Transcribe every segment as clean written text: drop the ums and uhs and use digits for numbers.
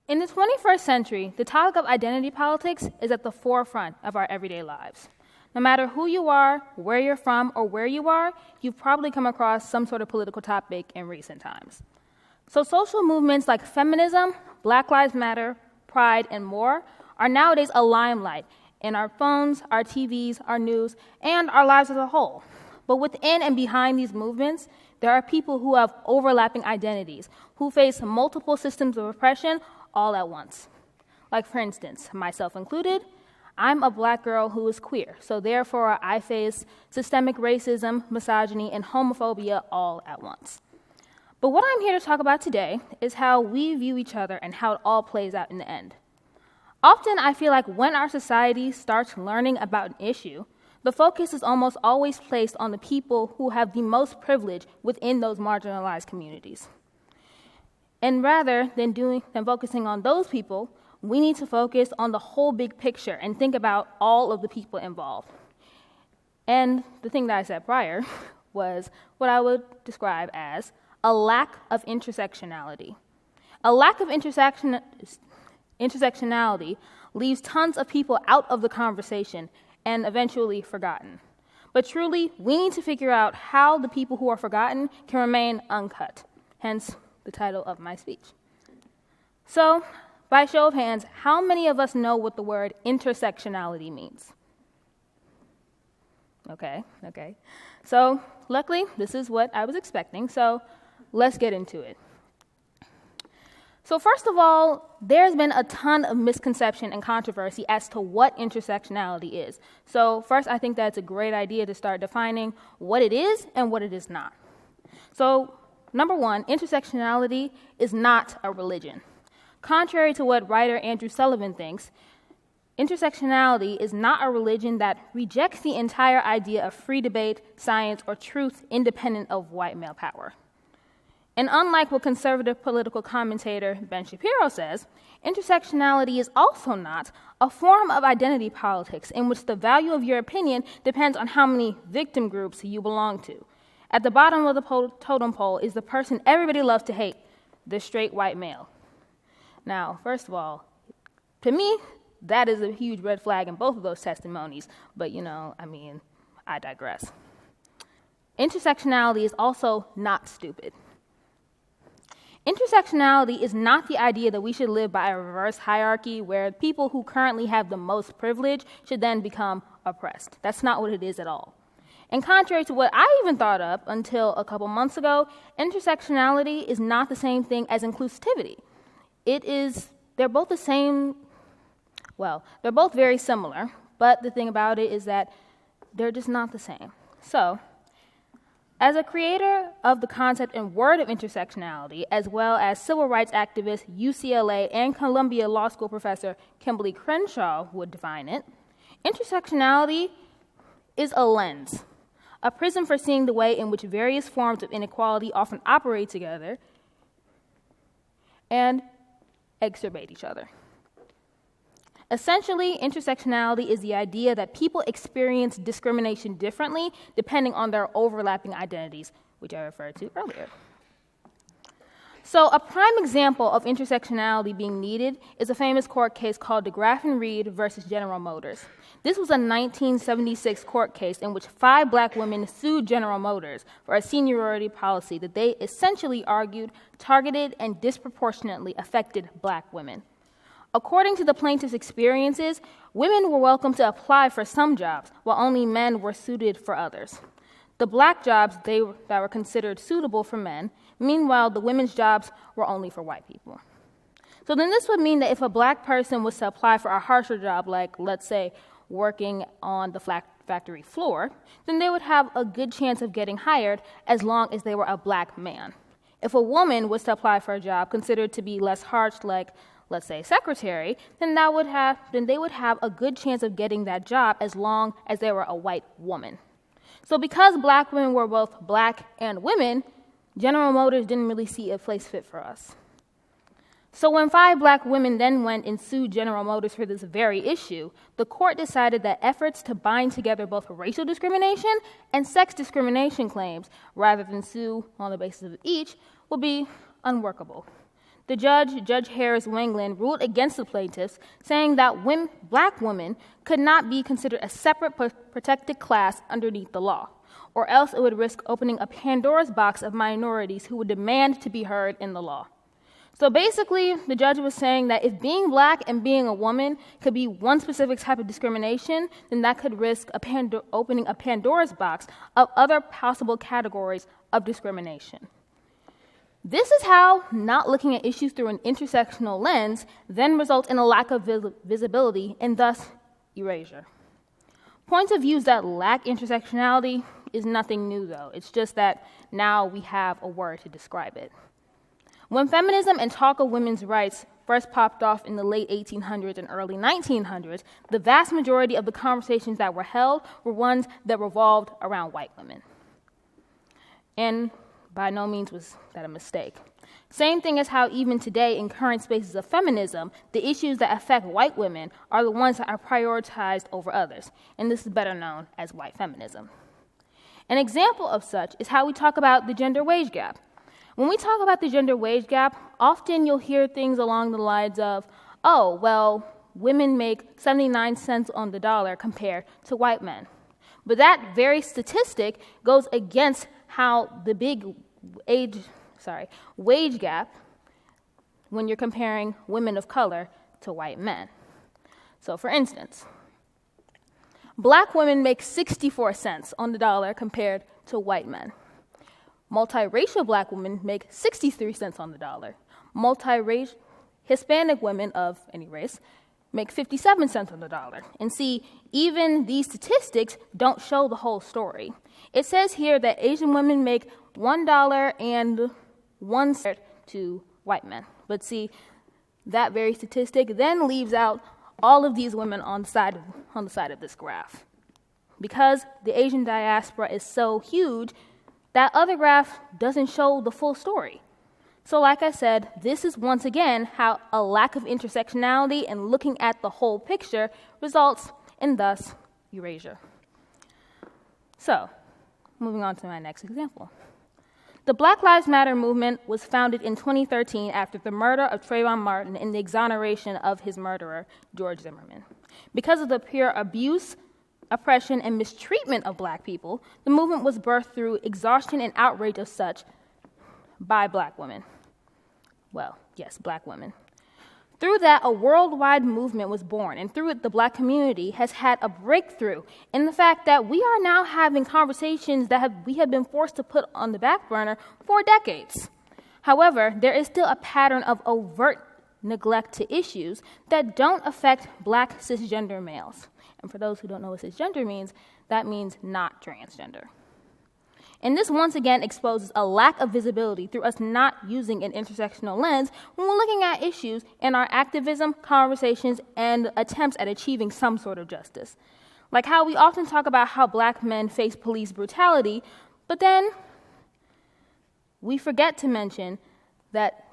In the 21st century, the topic of identity politics is at the forefront of our everyday lives. No matter who you are, where you're from, or where you are, you've probably come across some sort of political topic in recent times. So social movements like feminism, Black Lives Matter, Pride, and more are nowadays a limelight in our phones, our TVs, our news, and our lives as a whole. But within and behind these movements, there are people who have overlapping identities, who face multiple systems of oppression all at once. Like, for instance, myself included, I'm a Black girl who is queer, so therefore I face systemic racism, misogyny, and homophobia all at once. But what I'm here to talk about today is how we view each other and how it all plays out in the end. Often I feel like when our society starts learning about an issue, the focus is almost always placed on the people who have the most privilege within those marginalized communities. And rather than focusing on those people, we need to focus on the whole big picture and think about all of the people involved. And the thing that I said prior was what I would describe as a lack of intersectionality. A lack of intersectionality leaves tons of people out of the conversation and eventually forgotten. But truly, we need to figure out how the people who are forgotten can remain uncut, hence the title of my speech. So, by show of hands, how many of us know what the word intersectionality means? Okay. So, luckily, this is what I was expecting, so let's get into it. So first of all, there's been a ton of misconception and controversy as to what intersectionality is. So first, I think that's a great idea to start defining what it is and what it is not. So, number one, intersectionality is not a religion. Contrary to what writer Andrew Sullivan thinks, intersectionality is not a religion that rejects the entire idea of free debate, science, or truth independent of white male power. And unlike what conservative political commentator Ben Shapiro says, intersectionality is also not a form of identity politics in which the value of your opinion depends on how many victim groups you belong to. At the bottom of the totem pole is the person everybody loves to hate, the straight white male. Now, first of all, to me, that is a huge red flag in both of those testimonies, but I digress. Intersectionality is also not stupid. Intersectionality is not the idea that we should live by a reverse hierarchy where people who currently have the most privilege should then become oppressed. That's not what it is at all. And contrary to what I even thought up until a couple months ago, intersectionality is not the same thing as inclusivity. They're both very similar, but the thing about it is that they're just not the same. So, as a creator of the concept and word of intersectionality, as well as civil rights activist, UCLA, and Columbia Law School professor Kimberly Crenshaw would define it, intersectionality is a lens, a prism for seeing the way in which various forms of inequality often operate together and exacerbate each other. Essentially, intersectionality is the idea that people experience discrimination differently depending on their overlapping identities, which I referred to earlier. So a prime example of intersectionality being needed is a famous court case called DeGraff and Reed versus General Motors. This was a 1976 court case in which 5 Black women sued General Motors for a seniority policy that they essentially argued targeted and disproportionately affected Black women. According to the plaintiff's experiences, women were welcome to apply for some jobs, while only men were suited for others. The Black jobs that were considered suitable for men, meanwhile, the women's jobs were only for white people. So then this would mean that if a Black person was to apply for a harsher job, like, let's say, working on the factory floor, then they would have a good chance of getting hired as long as they were a Black man. If a woman was to apply for a job considered to be less harsh, like, let's say, secretary, then they would have a good chance of getting that job as long as they were a white woman. So because Black women were both Black and women, General Motors didn't really see a place fit for us. So when 5 Black women then went and sued General Motors for this very issue, the court decided that efforts to bind together both racial discrimination and sex discrimination claims, rather than sue on the basis of each, would be unworkable. The judge, Judge Harris Wangland, ruled against the plaintiffs, saying that black women could not be considered a separate protected class underneath the law, or else it would risk opening a Pandora's box of minorities who would demand to be heard in the law. So basically, the judge was saying that if being black and being a woman could be one specific type of discrimination, then that could risk opening a Pandora's box of other possible categories of discrimination. This is how not looking at issues through an intersectional lens then results in a lack of visibility and thus erasure. Points of views that lack intersectionality is nothing new, though. It's just that now we have a word to describe it. When feminism and talk of women's rights first popped off in the late 1800s and early 1900s, the vast majority of the conversations that were held were ones that revolved around white women. And by no means was that a mistake. Same thing as how even today in current spaces of feminism, the issues that affect white women are the ones that are prioritized over others, and this is better known as white feminism. An example of such is how we talk about the gender wage gap. When we talk about the gender wage gap, often you'll hear things along the lines of, oh, well, women make 79 cents on the dollar compared to white men. But that very statistic goes against how the big wage gap when you're comparing women of color to white men. So for instance, black women make 64 cents on the dollar compared to white men. Multiracial black women make 63 cents on the dollar. Multiracial Hispanic women of any race make 57 cents on the dollar. And see, even these statistics don't show the whole story. It says here that Asian women make $1.01 to white men. But see, that very statistic then leaves out all of these women on the side of this graph. Because the Asian diaspora is so huge, that other graph doesn't show the full story. So like I said, this is once again how a lack of intersectionality and looking at the whole picture results in thus erasure. So, moving on to my next example. The Black Lives Matter movement was founded in 2013 after the murder of Trayvon Martin and the exoneration of his murderer, George Zimmerman. Because of the pure abuse, oppression, and mistreatment of black people, the movement was birthed through exhaustion and outrage of such by black women. Well, yes, black women. Through that, a worldwide movement was born, and through it, the black community has had a breakthrough in the fact that we are now having conversations that we have been forced to put on the back burner for decades. However, there is still a pattern of overt neglect to issues that don't affect black cisgender males. And for those who don't know what cisgender means, that means not transgender. And this once again exposes a lack of visibility through us not using an intersectional lens when we're looking at issues in our activism, conversations, and attempts at achieving some sort of justice. Like how we often talk about how black men face police brutality, but then we forget to mention that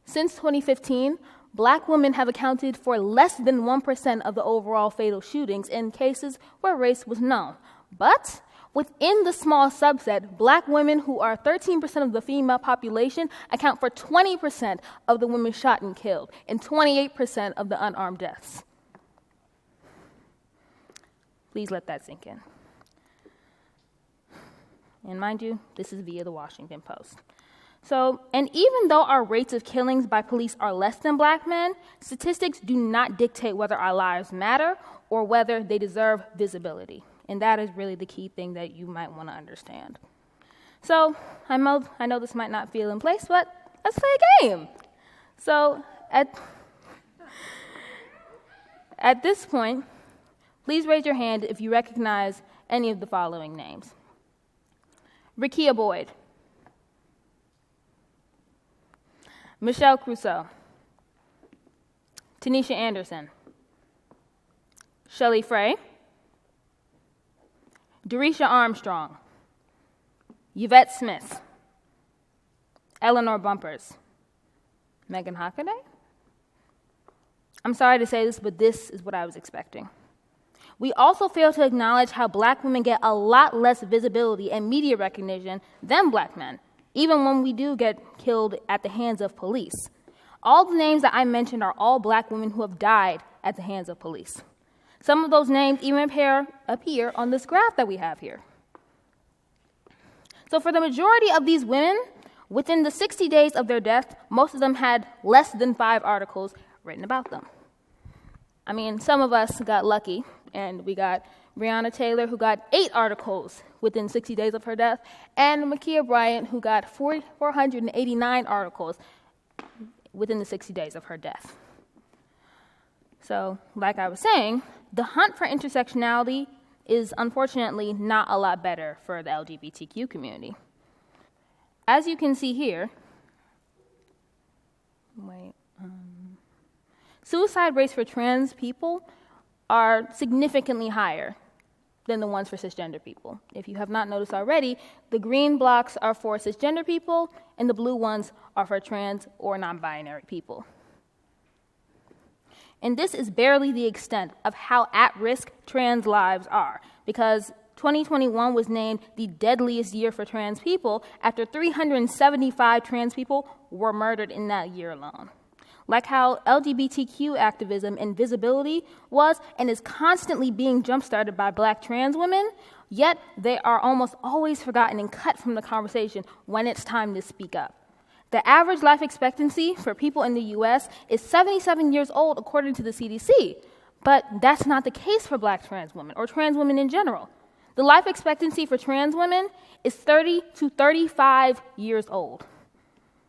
since 2015, black women have accounted for less than 1% of the overall fatal shootings in cases where race was known. But within the small subset, black women, who are 13% of the female population, account for 20% of the women shot and killed and 28% of the unarmed deaths. Please let that sink in. And mind you, this is via the Washington Post. So, and even though our rates of killings by police are less than black men, statistics do not dictate whether our lives matter or whether they deserve visibility. And that is really the key thing that you might want to understand. So, I know this might not feel in place, but let's play a game. So, at this point, please raise your hand if you recognize any of the following names. Rekia Boyd. Michelle Crusoe, Tanisha Anderson, Shelley Frey, Dorisha Armstrong, Yvette Smith, Eleanor Bumpers, Megan Hockaday. I'm sorry to say this, but this is what I was expecting. We also fail to acknowledge how black women get a lot less visibility and media recognition than black men, even when we do get killed at the hands of police. All the names that I mentioned are all Black women who have died at the hands of police. Some of those names even appear on this graph that we have here. So for the majority of these women, within the 60 days of their death, most of them had less than 5 articles written about them. I mean, some of us got lucky, and we got Breonna Taylor, who got 8 articles within 60 days of her death, and Ma'Khia Bryant, who got 489 articles within the 60 days of her death. So, like I was saying, the hunt for intersectionality is unfortunately not a lot better for the LGBTQ community. As you can see here, suicide rates for trans people are significantly higher than the ones for cisgender people. If you have not noticed already, the green blocks are for cisgender people, and the blue ones are for trans or non-binary people. And this is barely the extent of how at-risk trans lives are, because 2021 was named the deadliest year for trans people after 375 trans people were murdered in that year alone. Like how LGBTQ activism and visibility was and is constantly being jump-started by Black trans women, yet they are almost always forgotten and cut from the conversation when it's time to speak up. The average life expectancy for people in the U.S. is 77 years old, according to the CDC, but that's not the case for Black trans women or trans women in general. The life expectancy for trans women is 30 to 35 years old.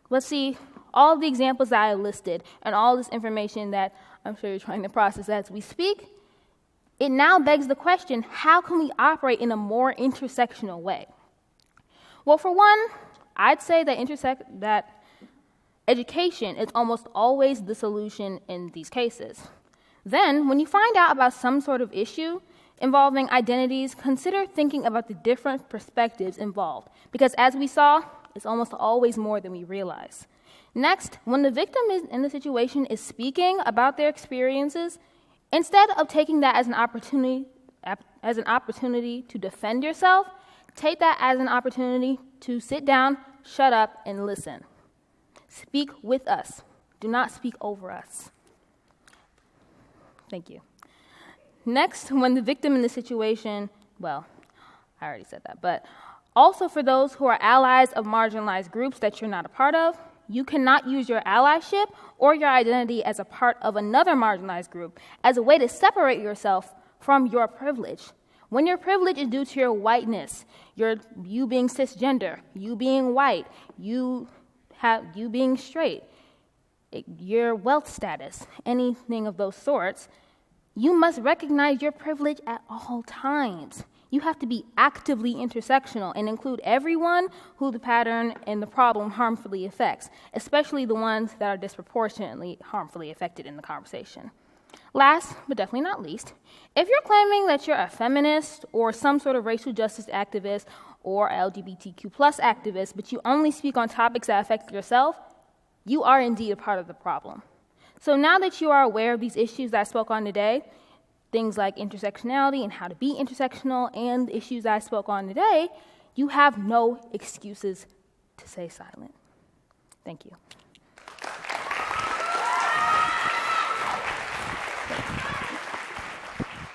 Let's see all of the examples that I listed and all this information that I'm sure you're trying to process as we speak. It now begs the question, how can we operate in a more intersectional way? Well, for one, I'd say that education is almost always the solution in these cases. Then, when you find out about some sort of issue involving identities, consider thinking about the different perspectives involved, because as we saw, it's almost always more than we realize. Next, when the victim in the situation is speaking about their experiences, instead of taking that as an opportunity to defend yourself, take that as an opportunity to sit down, shut up, and listen. Speak with us. Do not speak over us. Thank you. Next, when the victim in the situation, well, I already said that, but also for those who are allies of marginalized groups that you're not a part of, you cannot use your allyship or your identity as a part of another marginalized group as a way to separate yourself from your privilege. When your privilege is due to your whiteness, you being cisgender, you being white, you being straight, your wealth status, anything of those sorts, you must recognize your privilege at all times. You have to be actively intersectional and include everyone who the pattern and the problem harmfully affects, especially the ones that are disproportionately harmfully affected in the conversation. Last, but definitely not least, if you're claiming that you're a feminist or some sort of racial justice activist or LGBTQ plus activist, but you only speak on topics that affect yourself, you are indeed a part of the problem. So now that you are aware of these issues that I spoke on today, things like intersectionality and how to be intersectional and the issues that I spoke on today, you have no excuses to stay silent. Thank you.